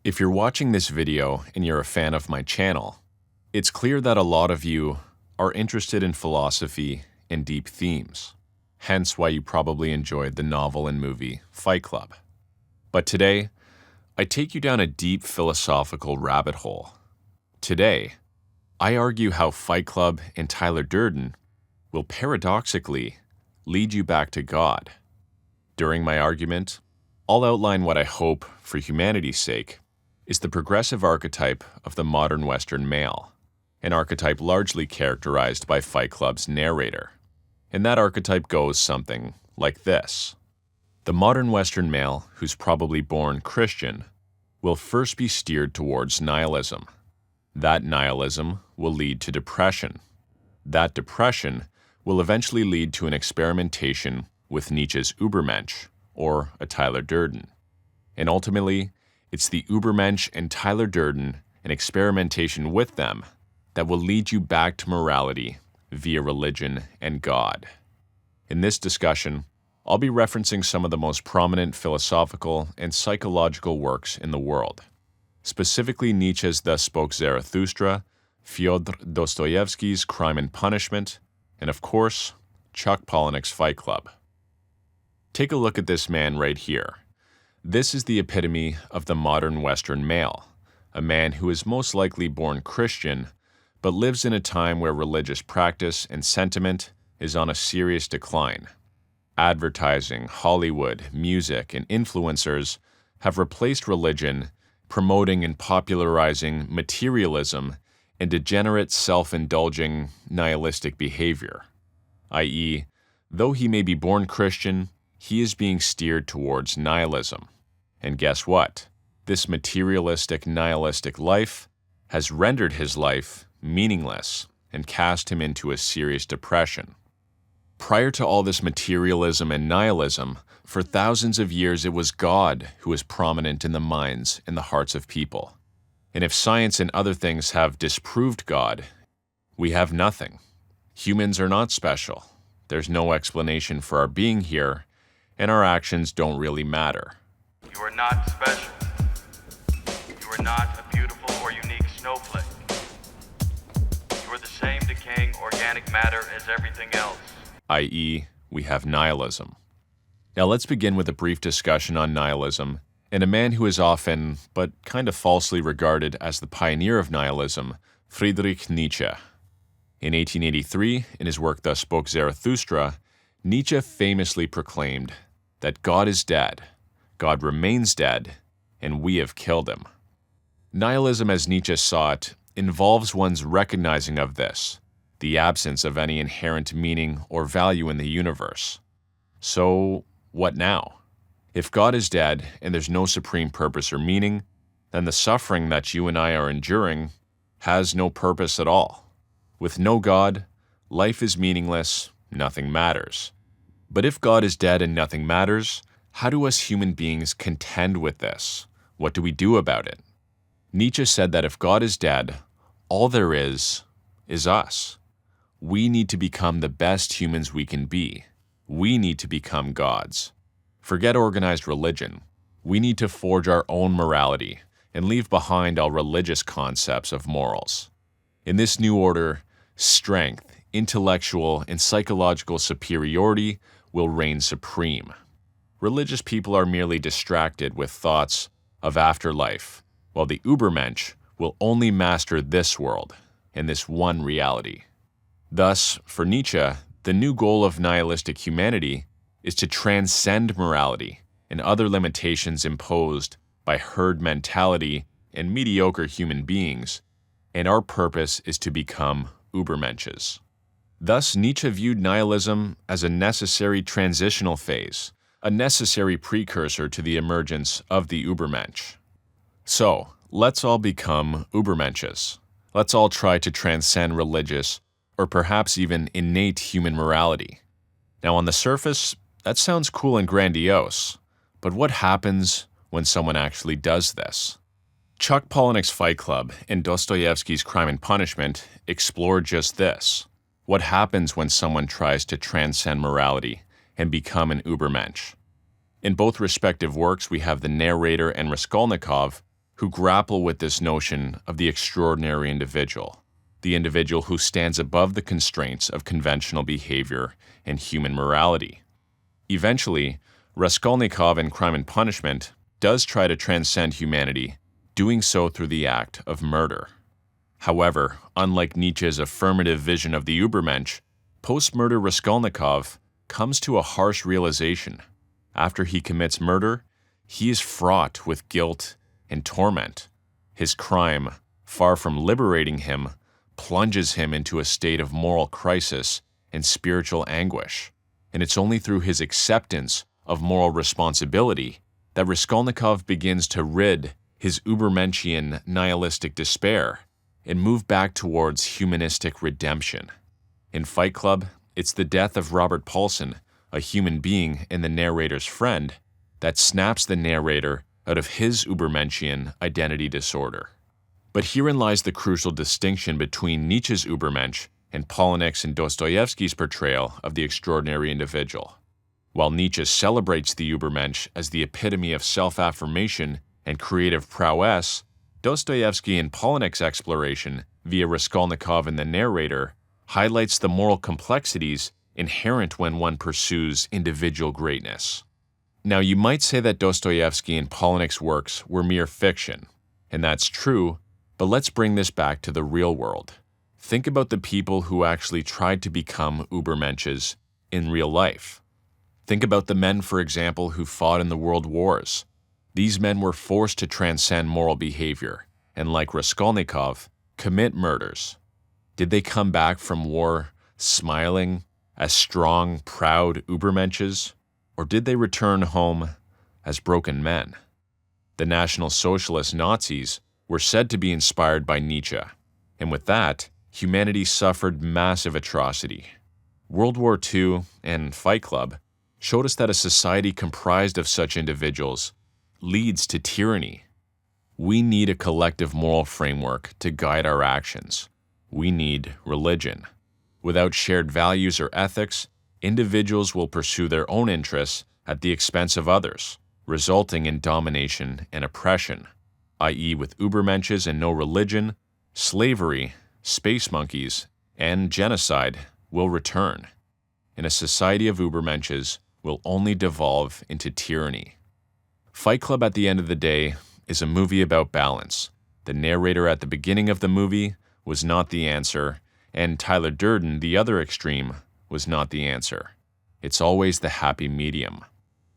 If you're watching this video and you're a fan of my channel, it's clear that a lot of you are interested in philosophy and deep themes, hence why you probably enjoyed the novel and movie Fight Club. But today, I take you down a deep philosophical rabbit hole. Today, I argue how Fight Club and Tyler Durden will paradoxically lead you back to God. During my argument, I'll outline what I hope, for humanity's sake, is the progressive archetype of the modern Western male, an archetype largely characterized by Fight Club's narrator. And that archetype goes something like this. The modern Western male, who's probably born Christian, will first be steered towards nihilism. That nihilism will lead to depression. That depression will eventually lead to an experimentation with Nietzsche's Ubermensch, or a Tyler Durden. And ultimately, it's the Ubermensch and Tyler Durden and experimentation with them that will lead you back to morality via religion and God. In this discussion, I'll be referencing some of the most prominent philosophical and psychological works in the world, specifically Nietzsche's Thus Spoke Zarathustra, Fyodor Dostoevsky's Crime and Punishment, and of course, Chuck Palahniuk's Fight Club. Take a look at this man right here. This is the epitome of the modern Western male, a man who is most likely born Christian, but lives in a time where religious practice and sentiment is on a serious decline. Advertising, Hollywood, music, and influencers have replaced religion, promoting and popularizing materialism and degenerate, self-indulging, nihilistic behavior. I.e., though he may be born Christian, he is being steered towards nihilism. And guess what? This materialistic, nihilistic life has rendered his life meaningless and cast him into a serious depression. Prior to all this materialism and nihilism, for thousands of years it was God who was prominent in the minds and the hearts of people. And if science and other things have disproved God, we have nothing. Humans are not special. There's no explanation for our being here, and our actions don't really matter. You are not special. You are not a beautiful or unique snowflake. You are the same decaying organic matter as everything else. I.e., we have nihilism. Now let's begin with a brief discussion on nihilism and a man who is often, but kind of falsely regarded as the pioneer of nihilism, Friedrich Nietzsche. In 1883, in his work Thus Spoke Zarathustra, Nietzsche famously proclaimed that God is dead, God remains dead, and we have killed him. Nihilism, as Nietzsche saw it, involves one's recognizing of this, the absence of any inherent meaning or value in the universe. So, what now? If God is dead and there's no supreme purpose or meaning, then the suffering that you and I are enduring has no purpose at all. With no God, life is meaningless, nothing matters. But if God is dead and nothing matters, how do us human beings contend with this? What do we do about it? Nietzsche said that if God is dead, all there is us. We need to become the best humans we can be. We need to become gods. Forget organized religion. We need to forge our own morality and leave behind all religious concepts of morals. In this new order, strength, intellectual, and psychological superiority will reign supreme. Religious people are merely distracted with thoughts of afterlife, while the Ubermensch will only master this world and this one reality. Thus, for Nietzsche, the new goal of nihilistic humanity is to transcend morality and other limitations imposed by herd mentality and mediocre human beings, and our purpose is to become Ubermensches. Thus, Nietzsche viewed nihilism as a necessary transitional phase, a necessary precursor to the emergence of the Ubermensch. So, let's all become Ubermensches. Let's all try to transcend religious or perhaps even innate human morality. Now, on the surface, that sounds cool and grandiose, but what happens when someone actually does this? Chuck Palahniuk's Fight Club and Dostoevsky's Crime and Punishment explore just this. What happens when someone tries to transcend morality and become an Ubermensch? In both respective works, we have the narrator and Raskolnikov who grapple with this notion of the extraordinary individual, the individual who stands above the constraints of conventional behavior and human morality. Eventually, Raskolnikov in Crime and Punishment does try to transcend humanity, doing so through the act of murder. However, unlike Nietzsche's affirmative vision of the Ubermensch, post-murder Raskolnikov comes to a harsh realization. After he commits murder, he is fraught with guilt and torment. His crime, far from liberating him, plunges him into a state of moral crisis and spiritual anguish. And it's only through his acceptance of moral responsibility that Raskolnikov begins to rid his Ubermenschian nihilistic despair and move back towards humanistic redemption. In Fight Club, it's the death of Robert Paulson, a human being and the narrator's friend, that snaps the narrator out of his Ubermenschian identity disorder. But herein lies the crucial distinction between Nietzsche's Ubermensch and Polanyick's and Dostoevsky's portrayal of the extraordinary individual. While Nietzsche celebrates the Ubermensch as the epitome of self-affirmation and creative prowess, Dostoevsky and Polanyick's exploration, via Raskolnikov and the narrator, highlights the moral complexities inherent when one pursues individual greatness. Now, you might say that Dostoevsky and Polanyick's works were mere fiction, and that's true, but let's bring this back to the real world. Think about the people who actually tried to become Ubermensches in real life. Think about the men, for example, who fought in the world wars. These men were forced to transcend moral behavior, and like Raskolnikov, commit murders. Did they come back from war smiling, as strong, proud Ubermensches, or did they return home as broken men? The National Socialist Nazis were said to be inspired by Nietzsche, and with that, humanity suffered massive atrocity. World War II and Fight Club showed us that a society comprised of such individuals leads to tyranny. We need a collective moral framework to guide our actions. We need religion. Without shared values or ethics, individuals will pursue their own interests at the expense of others, resulting in domination and oppression, i.e. with Ubermensches and no religion, slavery, space monkeys, and genocide will return. And a society of Ubermensches will only devolve into tyranny. Fight Club at the end of the day is a movie about balance. The narrator at the beginning of the movie was not the answer, and Tyler Durden, the other extreme, was not the answer. It's always the happy medium.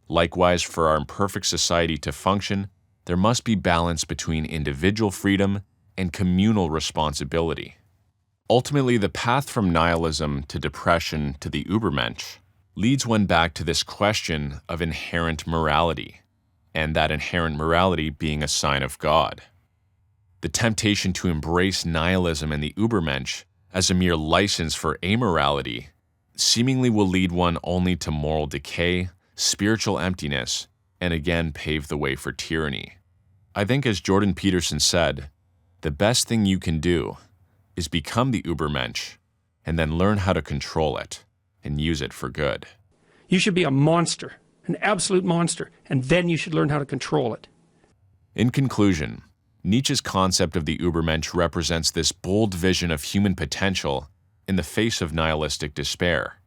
Likewise, for our imperfect society to function, there must be balance between individual freedom and communal responsibility. Ultimately, the path from nihilism to depression to the Ubermensch leads one back to this question of inherent morality, and that inherent morality being a sign of God. The temptation to embrace nihilism and the Ubermensch as a mere license for amorality seemingly will lead one only to moral decay, spiritual emptiness, and again pave the way for tyranny. I think, as Jordan Peterson said, the best thing you can do is become the Ubermensch and then learn how to control it and use it for good. You should be a monster, an absolute monster, and then you should learn how to control it. In conclusion, Nietzsche's concept of the Ubermensch represents this bold vision of human potential in the face of nihilistic despair.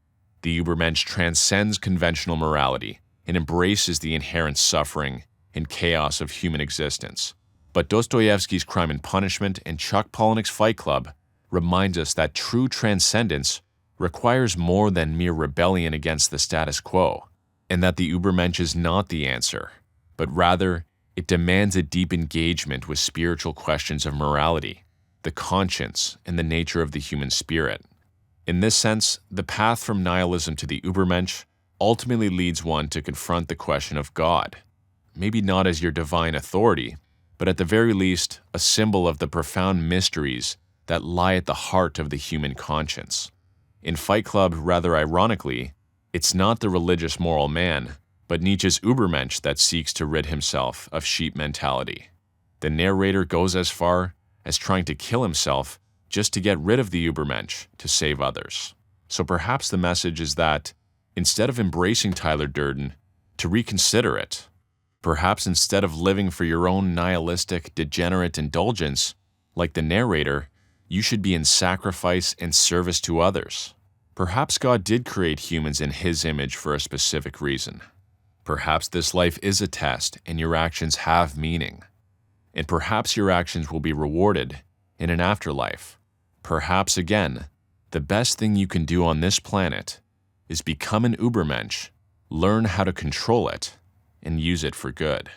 The Ubermensch transcends conventional morality and embraces the inherent suffering and chaos of human existence. But Dostoevsky's Crime and Punishment and Chuck Palahniuk's Fight Club reminds us that true transcendence requires more than mere rebellion against the status quo, and that the Ubermensch is not the answer, but rather it demands a deep engagement with spiritual questions of morality, the conscience, and the nature of the human spirit. In this sense, the path from nihilism to the Ubermensch ultimately leads one to confront the question of God, maybe not as your divine authority, but at the very least, a symbol of the profound mysteries that lie at the heart of the human conscience. In Fight Club, rather ironically, it's not the religious moral man, but Nietzsche's Ubermensch that seeks to rid himself of sheep mentality. The narrator goes as far as trying to kill himself just to get rid of the Ubermensch to save others. So perhaps the message is that, instead of embracing Tyler Durden, to reconsider it. Perhaps instead of living for your own nihilistic, degenerate indulgence, like the narrator, you should be in sacrifice and service to others. Perhaps God did create humans in His image for a specific reason. Perhaps this life is a test and your actions have meaning. And perhaps your actions will be rewarded in an afterlife. Perhaps, again, the best thing you can do on this planet is become an Ubermensch, learn how to control it, and use it for good.